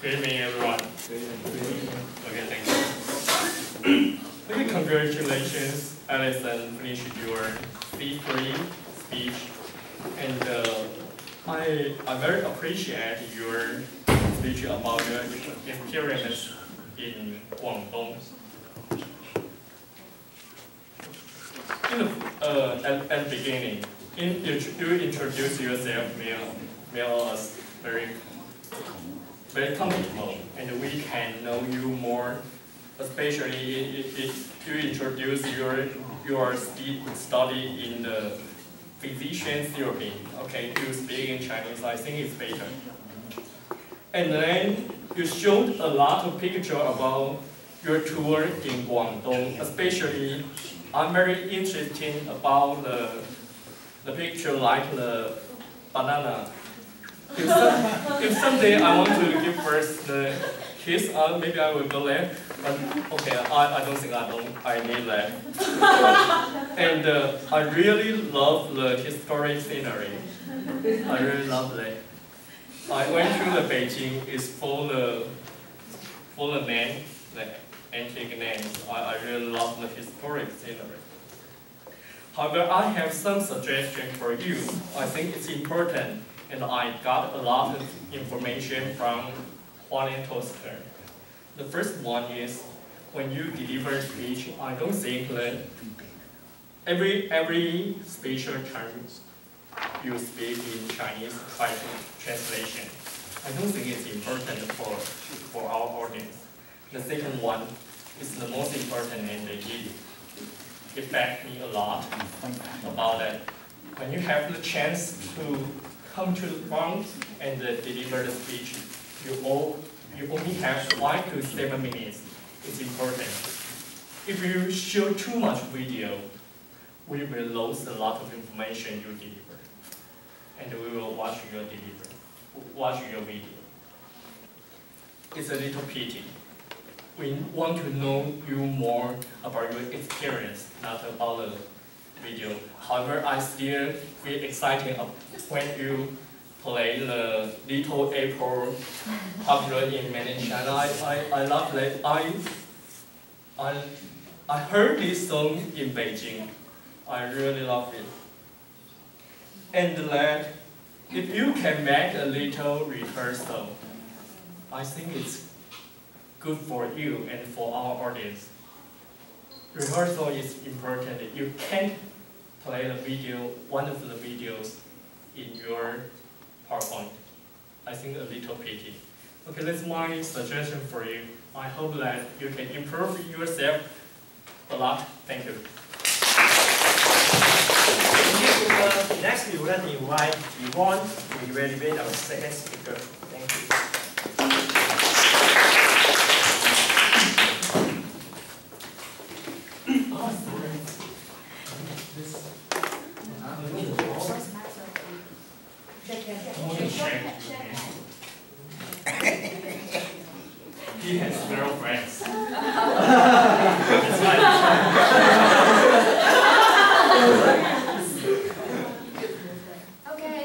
Good evening, everyone. Okay, thank you. Okay, congratulations, Alison, finished your C3 speech, and I very appreciate your speech about your experience in Guangdong. At the beginning, you introduce yourself, made us very comfortable, and we can know you more. Especially if you introduce your study in the physician therapy. Okay, you speak in Chinese, I think it's better. And then you showed a lot of picture about your tour in Guangdong. Especially, I'm very interested about the picture like the banana. If someday I want to give first the kiss, maybe I will go there. But okay, I don't think I need that. And I really love the historic scenery. I really love that. I went to the Beijing. It's full of names, the antique names. I really love the historic scenery. However, I have some suggestion for you. I think it's important. And I got a lot of information from Hualien Toaster. The first one is, when you deliver speech, I don't think that every special term you speak in Chinese by translation. I don't think it's important for our audience. The second one is the most important, and it affects me a lot about that. When you have the chance to come to the front and deliver the speech, you only have 5 to 7 minutes. It's important. If you show too much video, we will lose a lot of information you deliver, and we will watch your video. It's a little pity. We want to know you more about your experience, not about the video. However, I still feel excited when you play the Little April popular in mainland China. I love that. I heard this song in Beijing. I really love it. And that if you can make a little rehearsal, I think it's good for you and for our audience. Rehearsal is important. You can't play the video, one of the videos in your PowerPoint. I think a little pity. Okay, that's my suggestion for you. I hope that you can improve yourself a lot. Thank you. Next, we will invite Yvonne to evaluate our second speaker. Thank you. He has girlfriends. Okay,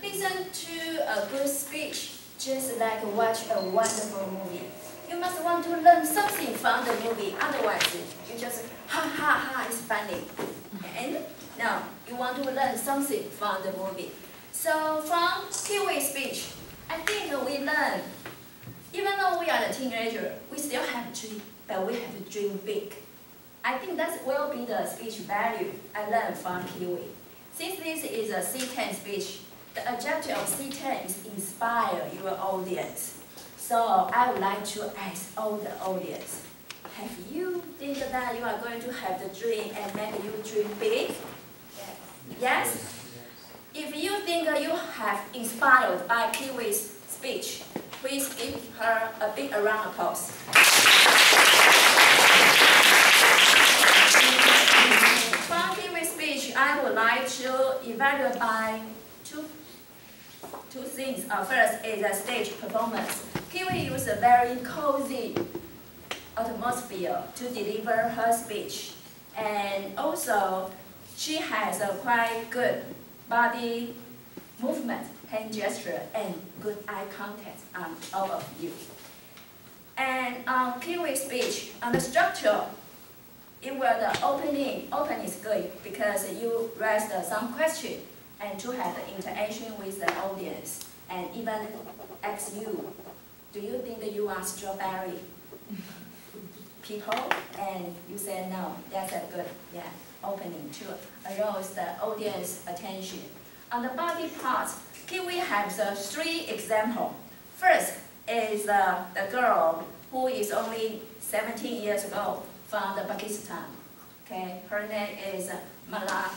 listen to a good speech, just like watch a wonderful movie. You must want to learn something from the movie, otherwise you just ha ha ha, it's funny. And now you want to learn something from the movie. So from Kiwi speech, I think we learn, even though we are the teenager, we still have a dream, but we have to dream big. I think that will be the speech value I learned from Kiwi. Since this is a C10 speech, the objective of C10 is inspire your audience. So I would like to ask all the audience, have you think that you are going to have the dream and make you dream big? Yes? If you think you have inspired by Kiwi's speech, please give her a big round of applause. From Kiwi's speech, I would like to evaluate by two things. First is the stage performance. Kiwi used a very cozy atmosphere to deliver her speech, and also she has a quite good body movement, hand gesture, and good eye contact on all of you. And on Kiwi speech, on the structure, it will the opening is good because you raise some question and to have the interaction with the audience and even ask you, do you think that you are strawberry people? And you say no, that's a good opening to arouse the audience attention. On the body part, Kiwi has 3 examples. First is the girl who is only 17 years old from the Pakistan. Okay, her name is Mala.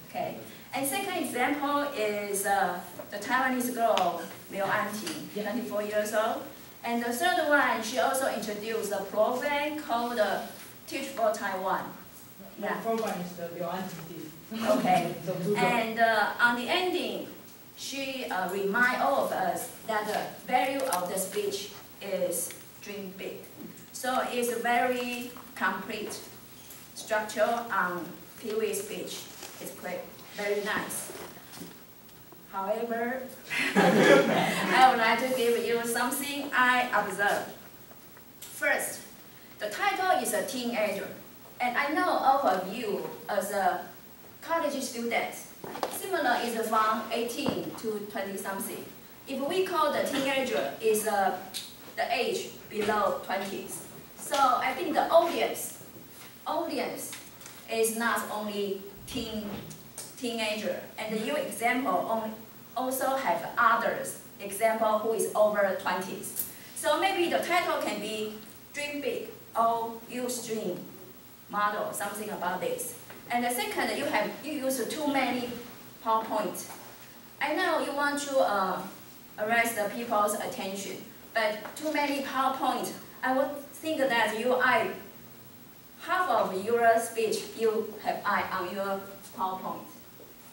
Okay, and second example is the Taiwanese girl, Liu Anting, 24 years old. And the third one, she also introduced a program called Teach for Taiwan. The program is the Liu Anting. Okay, and on the ending, she reminds all of us that the value of the speech is dream big. So it's a very complete structure on Kiwi speech. It's great, very nice. However, I would like to give you something I observed. First, the title is a teenager. And I know all of you as a college student, similar is from 18 to 20 something. If we call the teenager is the age below 20s. So I think the audience is not only teenager, and your example also have others example who is over 20s. So maybe the title can be Dream Big or Use Dream Model, something about this. And the second, you use too many PowerPoint. I know you want to arrest the people's attention, but too many PowerPoint, I would think that half of your speech you have eye on your PowerPoint,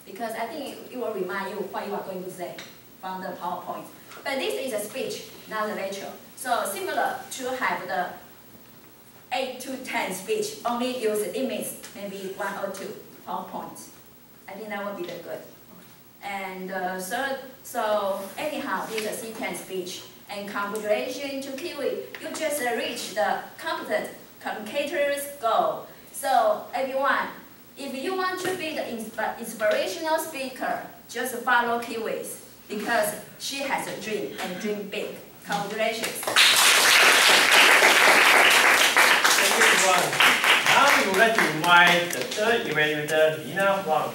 because I think it will remind you what you are going to say from the PowerPoint. But this is a speech, not a lecture. So similar to have the 8 to 10 speech, only use image, maybe 1 or 2 PowerPoint. I think that would be the good. And so anyhow, this is a C10 speech. And congratulations to Kiwi, you just reached the competent communicator's goal. So everyone, if you want to be the inspirational speaker, just follow Kiwi's, because she has a dream and dream big. Congratulations. Thank you, everyone. Now we would like to invite the third evaluator, Lina Wang.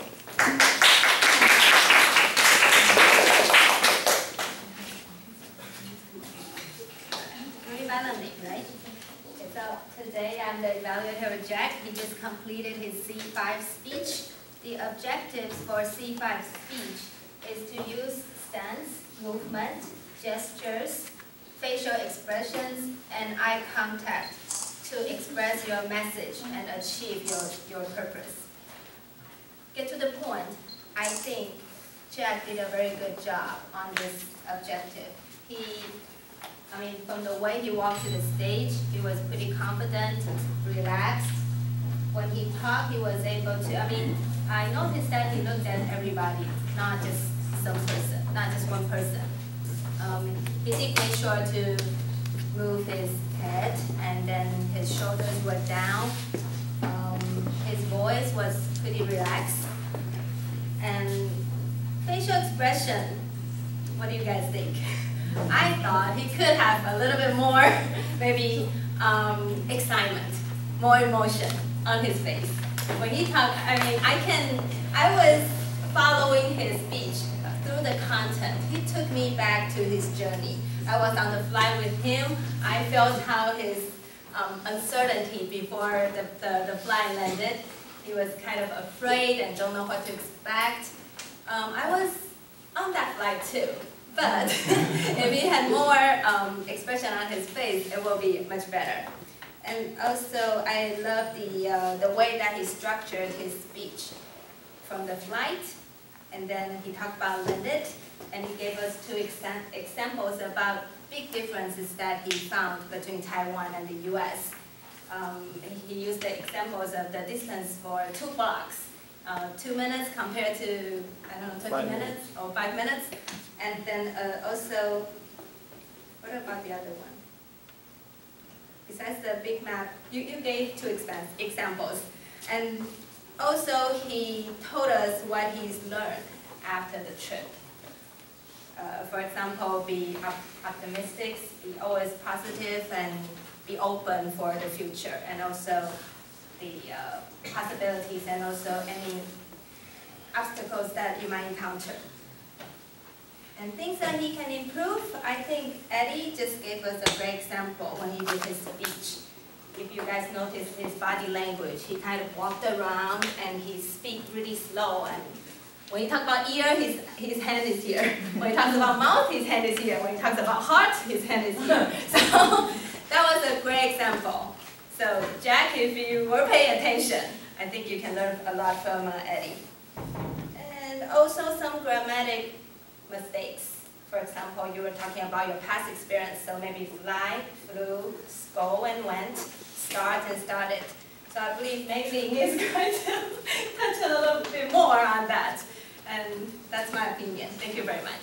Right? So today I'm the evaluator Jack. He just completed his C5 speech. The objectives for C5 speech is to use stance, movement, gestures, facial expressions, and eye contact to express your message and achieve your purpose. Get to the point. I think Jack did a very good job on this objective. From the way he walked to the stage, he was pretty confident, relaxed. When he talked, he was able to, I noticed that he looked at everybody, not just not just one person. He did make sure to move his head, and then his shoulders were down. His voice was pretty relaxed. And facial expression, what do you guys think? I thought he could have a little bit more, maybe excitement, more emotion on his face. When he talked, I was following his speech through the content. He took me back to his journey. I was on the flight with him. I felt how his uncertainty before the flight landed. He was kind of afraid and don't know what to expect. I was on that flight too. But if he had more expression on his face, it will be much better. And also, I love the way that he structured his speech. From the flight, and then he talked about landed, and he gave us 2 examples about big differences that he found between Taiwan and the US. He used the examples of the distance for 2 blocks 2 minutes compared to, I don't know, 20 minutes or 5 minutes. And then also, what about the other one? Besides the big map, you gave 2 examples. And also he told us what he's learned after the trip. For example, be optimistic, be always positive, and be open for the future, and also the possibilities and also any obstacles that you might encounter. And things that he can improve, I think Eddie just gave us a great example when he did his speech. If you guys notice his body language, he kind of walked around and he speaks really slow. And when he talks about ear, his hand is here. When he talks about mouth, his hand is here. When he talks about heart, his hand is here. So that was a great example. So Jack, if you were paying attention, I think you can learn a lot from Eddie. And also some grammatic mistakes. For example, you were talking about your past experience, so maybe fly, flew, go and went, start and started. So I believe maybe he is going to touch a little bit more on that. And that's my opinion. Thank you very much.